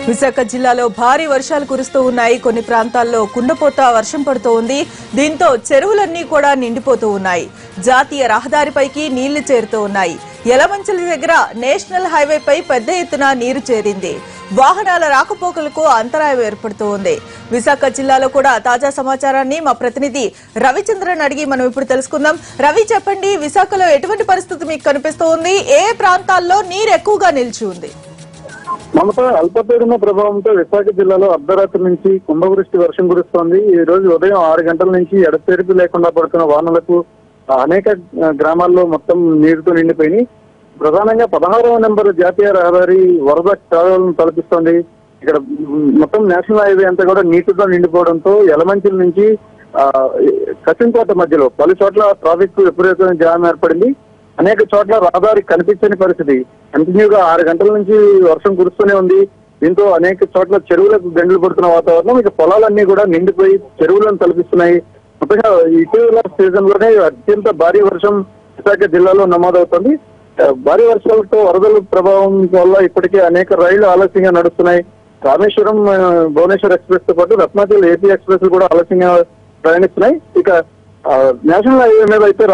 విశాఖ జిల్లాలో భారీ వర్షాలు కురుస్తూ ఉన్నాయి. కొన్ని ప్రాంతాల్లో కుండపోత వర్షం పడుతూ ఉంది. దీంతో చెరువులన్నీ కూడా నిండిపోతూ ఉన్నాయి. జాతీయ రహదారిపైకి నీళ్లు చేరుతూ ఉన్నాయి. యలమంచిలి దగ్గర నేషనల్ హైవేపై పెద్ద ఎత్తున నీరు చేరింది. వాహనాల రాకపోకలకు అంతరాయం ఏర్పడుతూ ఉంది. విశాఖ జిల్లాలో కూడా తాజా సమాచారాన్ని మా ప్రతినిధి రవిచంద్రన్ అడిగి మనం ఇప్పుడు తెలుసుకుందాం. రవి, చెప్పండి, విశాఖలో ఎటువంటి పరిస్థితి మీకు కనిపిస్తూ ఉంది? ఏ ప్రాంతాల్లో నీరు ఎక్కువగా నిలిచి ఉంది? మమత, అల్పపీడన ప్రభావంతో విశాఖ జిల్లాలో అర్ధరాత్రి నుంచి కుంభవృష్టి వర్షం కురుస్తోంది. ఈ రోజు ఉదయం 6 గంటల నుంచి ఎడతెరిపి లేకుండా పడుతున్న వానలకు అనేక గ్రామాల్లో మొత్తం నీరుతో నిండిపోయి ప్రధానంగా 16వ నెంబర్ జాతీయ రహదారి వరద కాలువలను తలపిస్తోంది. ఇక్కడ మొత్తం నేషనల్ హైవే అంతా కూడా నీటితో నిండిపోవడంతో యలమంచిలి నుంచి కసింకోట మధ్యలో పలు చోట్ల ట్రాఫిక్ విపరీతమైన జామ్ ఏర్పడింది. అనేక చోట్ల రహదారి కనిపించని పరిస్థితి. కంటిన్యూగా 6 గంటల నుంచి వర్షం కురుస్తూనే ఉంది. దీంతో అనేక చోట్ల చెరువులకు గంటలు పడుతున్న వాతావరణం. ఇక పొలాలన్నీ కూడా నిండిపోయి చెరువులను తలపిస్తున్నాయి. మొత్తంగా ఇటీవల సీజన్ లోనే అత్యంత భారీ వర్షం విశాఖ జిల్లాలో నమోదవుతుంది. భారీ వర్షాలతో వరదల ప్రభావం వల్ల ఇప్పటికే అనేక రైళ్లు ఆలస్యంగా నడుస్తున్నాయి. రామేశ్వరం భువనేశ్వర్ ఎక్స్ప్రెస్ తో పాటు రత్నాచల్ ఏపీ ఎక్స్ప్రెస్ కూడా ఆలస్యంగా ప్రయాణిస్తున్నాయి. ఇక నేషనల్ హైవే మీద అయితే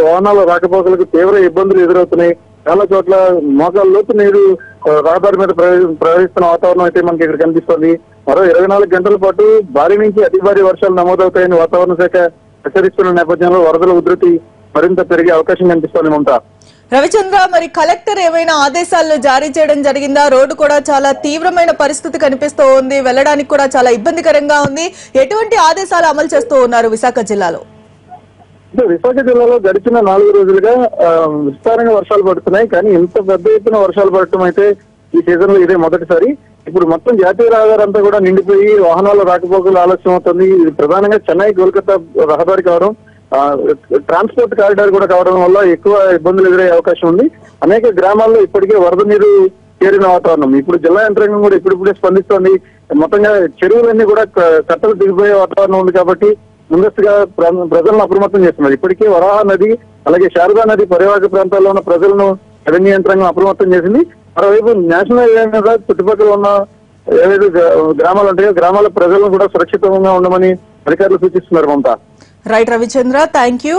వాహనాల రాకపోకలకు తీవ్ర ఇబ్బందులు ఎదురవుతున్నాయి. చాలా చోట్ల మోకాళ్ళ లోతు నీరు రహదారి మీద ప్రవహిస్తున్న వాతావరణం అయితే మనకి ఇక్కడ కనిపిస్తోంది. మరో 24 గంటల పాటు భారీ నుంచి అతి భారీ వర్షాలు నమోదవుతాయని వాతావరణ శాఖ హెచ్చరిస్తున్న నేపథ్యంలో వరదల ఉధృతి మరింత పెరిగే అవకాశం కనిపిస్తోంది. మమత, రవిచంద్ర, మరి కలెక్టర్ ఏమైనా ఆదేశాలు జారీ చేయడం జరిగిందా? రోడ్డు కూడా చాలా తీవ్రమైన పరిస్థితి కనిపిస్తూ ఉంది. వెళ్ళడానికి కూడా చాలా ఇబ్బందికరంగా ఉంది. ఎటువంటి ఆదేశాలు అమలు చేస్తూ ఉన్నారు విశాఖ జిల్లాలో? విశాఖ జిల్లాలో గడిచిన 4 రోజులుగా విస్తారంగా వర్షాలు పడుతున్నాయి. కానీ ఇంత పెద్ద ఎత్తున వర్షాలు పడటం అయితే ఈ సీజన్ లో ఇదే మొదటిసారి. ఇప్పుడు మొత్తం జాతీయ రహదారి అంతా కూడా నిండిపోయి వాహనాల రాకపోకలు ఆలస్యం అవుతుంది. ఇది ప్రధానంగా చెన్నై కోల్కతా రహదారి కావడం, ట్రాన్స్పోర్ట్ కారిడార్ కూడా కావడం వల్ల ఎక్కువ ఇబ్బందులు ఎదురయ్యే అవకాశం ఉంది. అనేక గ్రామాల్లో ఇప్పటికే వరద నీరు చేరిన వాతావరణం. ఇప్పుడు జిల్లా యంత్రాంగం కూడా ఇప్పుడిప్పుడే స్పందిస్తోంది. మొత్తంగా చెరువులన్నీ కూడా కట్టలు దిగిపోయే వాతావరణం ఉంది. కాబట్టి ముందస్తుగా ప్రజలను అప్రమత్తం చేస్తున్నారు. ఇప్పటికే వరాహ నది అలాగే శారదా నది పరివాహక ప్రాంతాల్లో ఉన్న ప్రజలను రెవెన్యూ యంత్రాంగం అప్రమత్తం చేసింది. మరోవైపు నేషనల్ హైవే మీద చుట్టుపక్కల ఉన్న ఏవైతే గ్రామాలు ఉంటాయో గ్రామాల ప్రజలను కూడా సురక్షితంగా ఉండమని అధికారులు సూచిస్తున్నారు. Mamata. Right Ravichandra, thank you.